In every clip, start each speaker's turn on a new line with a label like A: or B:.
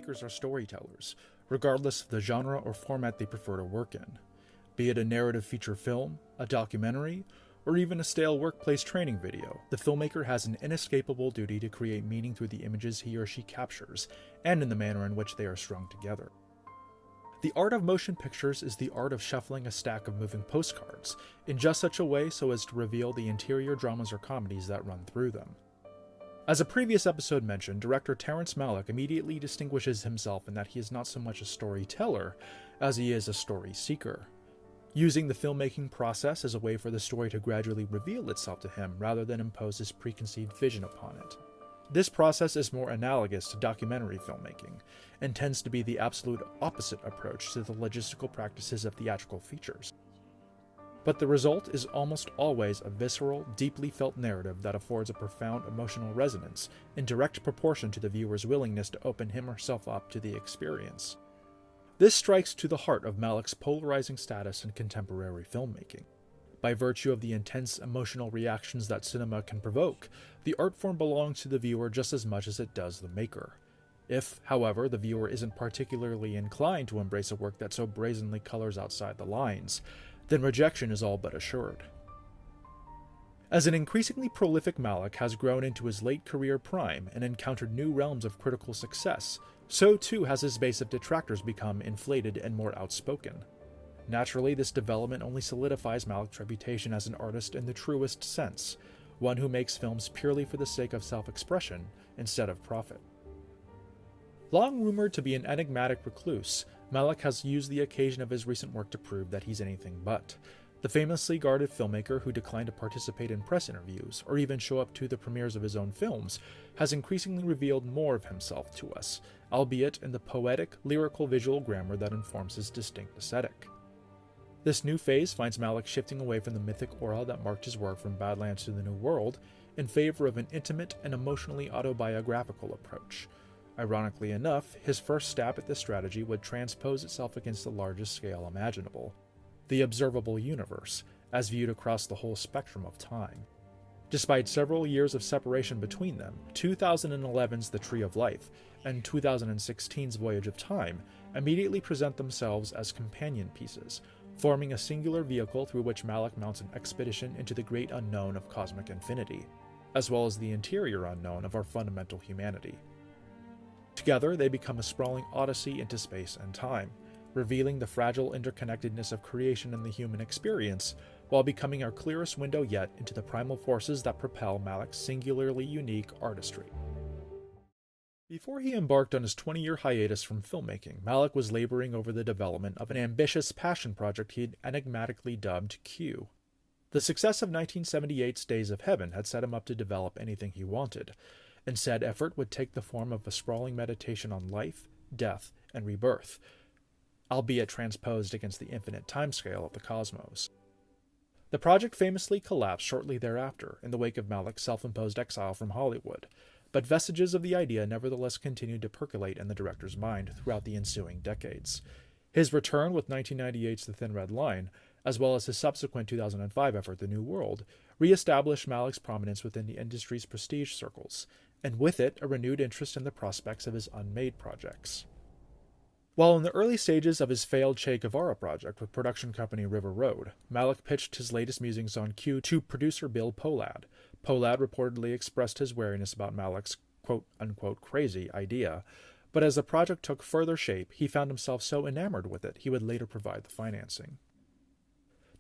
A: filmmakers are storytellers, regardless of the genre or format they prefer to work in. Be it a narrative feature film, a documentary, or even a stale workplace training video, the filmmaker has an inescapable duty to create meaning through the images he or she captures, and in the manner in which they are strung together. The art of motion pictures is the art of shuffling a stack of moving postcards, in just such a way so as to reveal the interior dramas or comedies that run through them. As a previous episode mentioned, director Terrence Malick immediately distinguishes himself in that he is not so much a storyteller as he is a story seeker, using the filmmaking process as a way for the story to gradually reveal itself to him rather than impose his preconceived vision upon it. This process is more analogous to documentary filmmaking, and tends to be the absolute opposite approach to the logistical practices of theatrical features. But the result is almost always a visceral, deeply felt narrative that affords a profound emotional resonance in direct proportion to the viewer's willingness to open him or herself up to the experience. This strikes to the heart of Malick's polarizing status in contemporary filmmaking. By virtue of the intense emotional reactions that cinema can provoke, the art form belongs to the viewer just as much as it does the maker. If, however, the viewer isn't particularly inclined to embrace a work that so brazenly colors outside the lines, then rejection is all but assured. As an increasingly prolific Malick has grown into his late career prime and encountered new realms of critical success, so too has his base of detractors become inflated and more outspoken. Naturally, this development only solidifies Malick's reputation as an artist in the truest sense, one who makes films purely for the sake of self-expression instead of profit. Long rumored to be an enigmatic recluse, Malick has used the occasion of his recent work to prove that he's anything but. The famously guarded filmmaker who declined to participate in press interviews or even show up to the premieres of his own films has increasingly revealed more of himself to us, albeit in the poetic, lyrical visual grammar that informs his distinct aesthetic. This new phase finds Malick shifting away from the mythic aura that marked his work from Badlands to the New World in favor of an intimate and emotionally autobiographical approach. Ironically enough, his first stab at this strategy would transpose itself against the largest scale imaginable, the observable universe, as viewed across the whole spectrum of time. Despite several years of separation between them, 2011's The Tree of Life and 2016's Voyage of Time immediately present themselves as companion pieces, forming a singular vehicle through which Malick mounts an expedition into the great unknown of cosmic infinity, as well as the interior unknown of our fundamental humanity. Together, they become a sprawling odyssey into space and time, revealing the fragile interconnectedness of creation and the human experience, while becoming our clearest window yet into the primal forces that propel Malick's singularly unique artistry. Before he embarked on his 20-year hiatus from filmmaking, Malick was laboring over the development of an ambitious passion project he had enigmatically dubbed Q. The success of 1978's Days of Heaven had set him up to develop anything he wanted, and said effort would take the form of a sprawling meditation on life, death, and rebirth, albeit transposed against the infinite timescale of the cosmos. The project famously collapsed shortly thereafter in the wake of Malick's self-imposed exile from Hollywood, but vestiges of the idea nevertheless continued to percolate in the director's mind throughout the ensuing decades. His return with 1998's The Thin Red Line, as well as his subsequent 2005 effort The New World, re-established Malick's prominence within the industry's prestige circles, and with it a renewed interest in the prospects of his unmade projects. While in the early stages of his failed Che Guevara project with production company River Road, Malick pitched his latest musings on Q to producer Bill Pohlad. Pohlad reportedly expressed his wariness about Malick's quote-unquote crazy idea, but as the project took further shape, he found himself so enamored with it he would later provide the financing.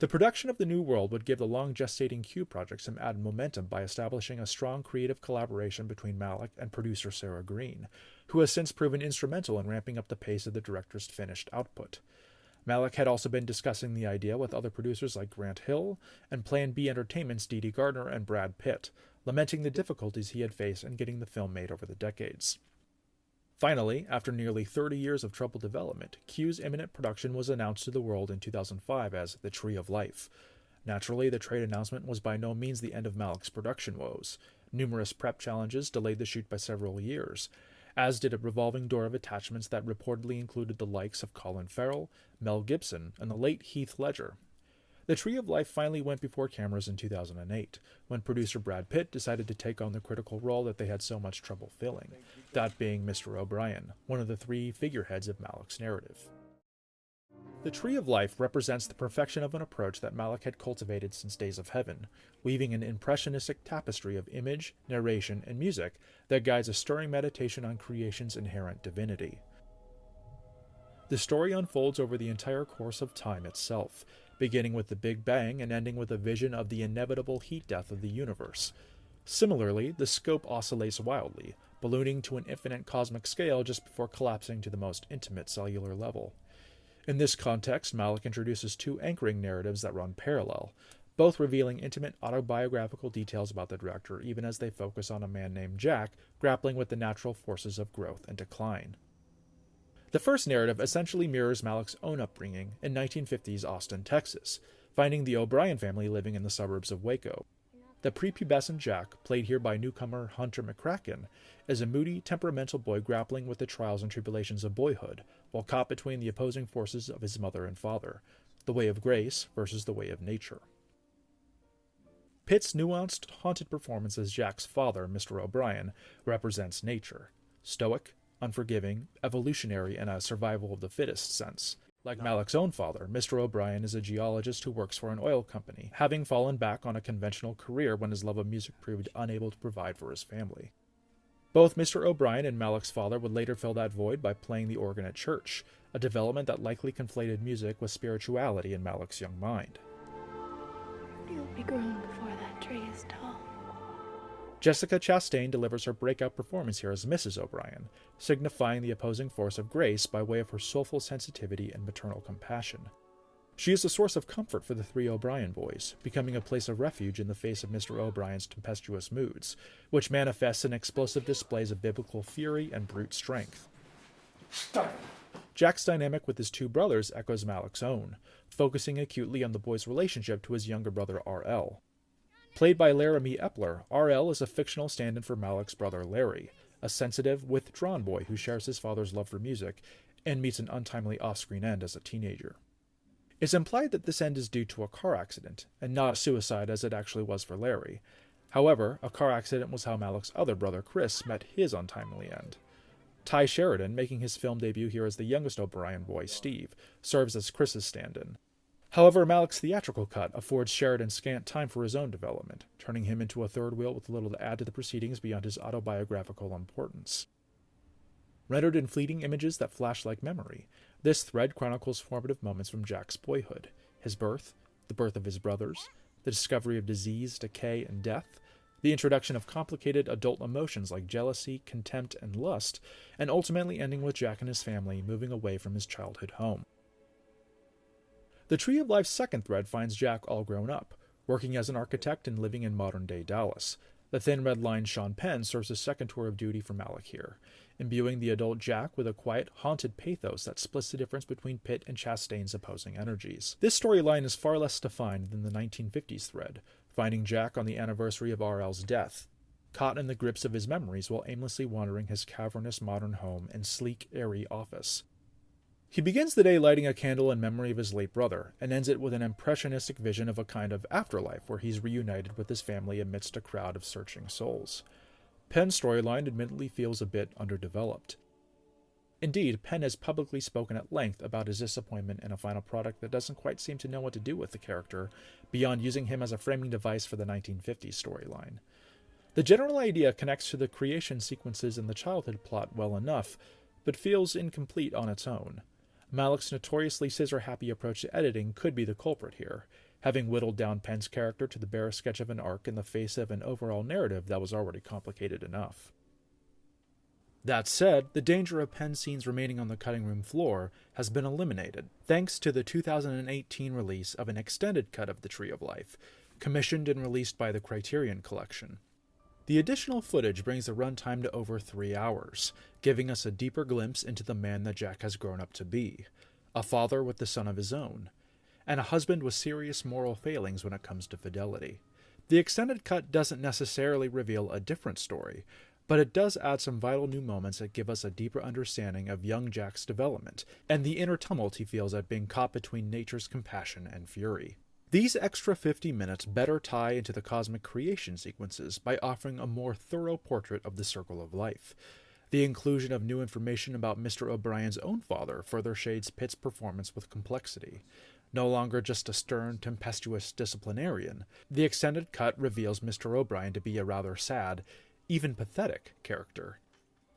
A: The production of The New World would give the long-gestating Q project some added momentum by establishing a strong creative collaboration between Malick and producer Sarah Green, who has since proven instrumental in ramping up the pace of the director's finished output. Malick had also been discussing the idea with other producers like Grant Hill and Plan B Entertainment's Dee Dee Gardner and Brad Pitt, lamenting the difficulties he had faced in getting the film made over the decades. Finally, after nearly 30 years of troubled development, Q's imminent production was announced to the world in 2005 as The Tree of Life. Naturally, the trade announcement was by no means the end of Malick's production woes. Numerous prep challenges delayed the shoot by several years, as did a revolving door of attachments that reportedly included the likes of Colin Farrell, Mel Gibson, and the late Heath Ledger. The Tree of Life finally went before cameras in 2008, when producer Brad Pitt decided to take on the critical role that they had so much trouble filling, that being Mr. O'Brien, one of the three figureheads of Malick's narrative. The Tree of Life represents the perfection of an approach that Malick had cultivated since Days of Heaven, weaving an impressionistic tapestry of image, narration, and music that guides a stirring meditation on creation's inherent divinity. The story unfolds over the entire course of time itself, beginning with the Big Bang and ending with a vision of the inevitable heat death of the universe. Similarly, the scope oscillates wildly, ballooning to an infinite cosmic scale just before collapsing to the most intimate cellular level. In this context, Malick introduces two anchoring narratives that run parallel, both revealing intimate autobiographical details about the director even as they focus on a man named Jack grappling with the natural forces of growth and decline. The first narrative essentially mirrors Malick's own upbringing in 1950s Austin, Texas, finding the O'Brien family living in the suburbs of Waco. The prepubescent Jack, played here by newcomer Hunter McCracken, is a moody, temperamental boy grappling with the trials and tribulations of boyhood, while caught between the opposing forces of his mother and father, the way of grace versus the way of nature. Pitt's nuanced, haunted performance as Jack's father, Mr. O'Brien, represents nature, stoic, unforgiving, evolutionary, and a survival of the fittest sense. Like Malick's own father, Mr. O'Brien is a geologist who works for an oil company, having fallen back on a conventional career when his love of music proved unable to provide for his family. Both Mr. O'Brien and Malick's father would later fill that void by playing the organ at church, a development that likely conflated music with spirituality in Malick's young mind.
B: You'll be grown before that tree is tall.
A: Jessica Chastain delivers her breakout performance here as Mrs. O'Brien, signifying the opposing force of Grace by way of her soulful sensitivity and maternal compassion. She is a source of comfort for the three O'Brien boys, becoming a place of refuge in the face of Mr. O'Brien's tempestuous moods, which manifests in explosive displays of biblical fury and brute strength. Jack's dynamic with his two brothers echoes Malick's own, focusing acutely on the boy's relationship to his younger brother R.L. Played by Laramie Epler, R.L. is a fictional stand-in for Malick's brother Larry, a sensitive, withdrawn boy who shares his father's love for music and meets an untimely off-screen end as a teenager. It's implied that this end is due to a car accident, and not suicide as it actually was for Larry. However, a car accident was how Malick's other brother Chris met his untimely end. Ty Sheridan, making his film debut here as the youngest O'Brien boy, Steve, serves as Chris's stand-in. However, Malick's theatrical cut affords Sheridan scant time for his own development, turning him into a third wheel with little to add to the proceedings beyond his autobiographical importance. Rendered in fleeting images that flash like memory, this thread chronicles formative moments from Jack's boyhood, his birth, the birth of his brothers, the discovery of disease, decay, and death, the introduction of complicated adult emotions like jealousy, contempt, and lust, and ultimately ending with Jack and his family moving away from his childhood home. The Tree of Life's second thread finds Jack all grown up, working as an architect and living in modern-day Dallas. The thin red line Sean Penn serves a second tour of duty for Malick here, imbuing the adult Jack with a quiet, haunted pathos that splits the difference between Pitt and Chastain's opposing energies. This storyline is far less defined than the 1950s thread, finding Jack on the anniversary of R.L.'s death, caught in the grips of his memories while aimlessly wandering his cavernous modern home and sleek, airy office. He begins the day lighting a candle in memory of his late brother, and ends it with an impressionistic vision of a kind of afterlife where he's reunited with his family amidst a crowd of searching souls. Penn's storyline admittedly feels a bit underdeveloped. Indeed, Penn has publicly spoken at length about his disappointment in a final product that doesn't quite seem to know what to do with the character, beyond using him as a framing device for the 1950s storyline. The general idea connects to the creation sequences in the childhood plot well enough, but feels incomplete on its own. Malick's notoriously scissor-happy approach to editing could be the culprit here, having whittled down Penn's character to the bare sketch of an arc in the face of an overall narrative that was already complicated enough. That said, the danger of Penn scenes remaining on the cutting room floor has been eliminated, thanks to the 2018 release of an extended cut of The Tree of Life, commissioned and released by the Criterion Collection. The additional footage brings the runtime to over 3 hours, giving us a deeper glimpse into the man that Jack has grown up to be, a father with the son of his own, and a husband with serious moral failings when it comes to fidelity. The extended cut doesn't necessarily reveal a different story, but it does add some vital new moments that give us a deeper understanding of young Jack's development, and the inner tumult he feels at being caught between nature's compassion and fury. These extra 50 minutes better tie into the cosmic creation sequences by offering a more thorough portrait of the circle of life. The inclusion of new information about Mr. O'Brien's own father further shades Pitt's performance with complexity. No longer just a stern, tempestuous disciplinarian, the extended cut reveals Mr. O'Brien to be a rather sad, even pathetic character.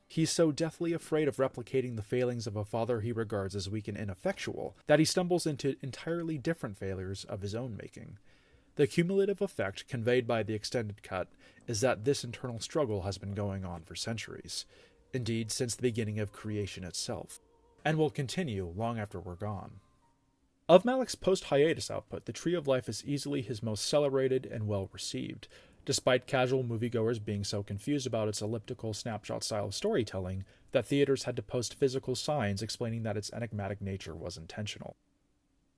A: He's so deathly afraid of replicating the failings of a father he regards as weak and ineffectual that he stumbles into entirely different failures of his own making. The cumulative effect conveyed by the extended cut is that this internal struggle has been going on for centuries, indeed since the beginning of creation itself, and will continue long after we're gone. Of Malick's post-hiatus output, The Tree of Life is easily his most celebrated and well-received, despite casual moviegoers being so confused about its elliptical snapshot style of storytelling that theaters had to post physical signs explaining that its enigmatic nature was intentional.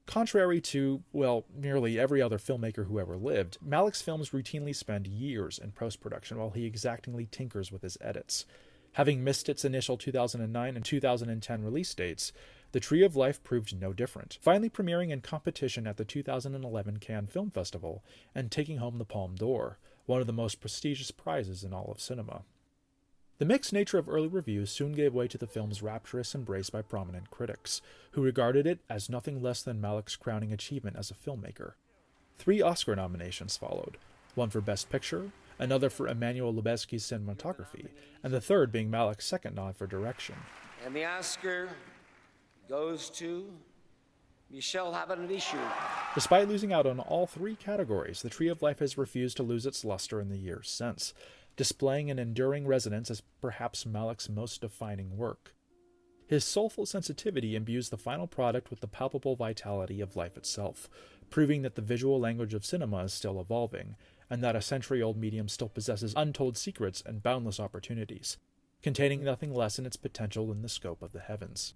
A: Contrary to, well, nearly every other filmmaker who ever lived, Malick's films routinely spend years in post-production while he exactingly tinkers with his edits. Having missed its initial 2009 and 2010 release dates, The Tree of Life proved no different, finally premiering in competition at the 2011 Cannes Film Festival and taking home the Palme d'Or, one of the most prestigious prizes in all of cinema. The mixed nature of early reviews soon gave way to the film's rapturous embrace by prominent critics, who regarded it as nothing less than Malick's crowning achievement as a filmmaker. 3 Oscar nominations followed, one for Best Picture, another for Emmanuel Lubezki's cinematography, and the third being Malick's second nod for direction.
C: And the Oscar goes to Michel Habanvichu.
A: Despite losing out on all 3 categories, The Tree of Life has refused to lose its luster in the years since, displaying an enduring resonance as perhaps Malick's most defining work. His soulful sensitivity imbues the final product with the palpable vitality of life itself, proving that the visual language of cinema is still evolving, and that a century-old medium still possesses untold secrets and boundless opportunities, containing nothing less in its potential than the scope of the heavens.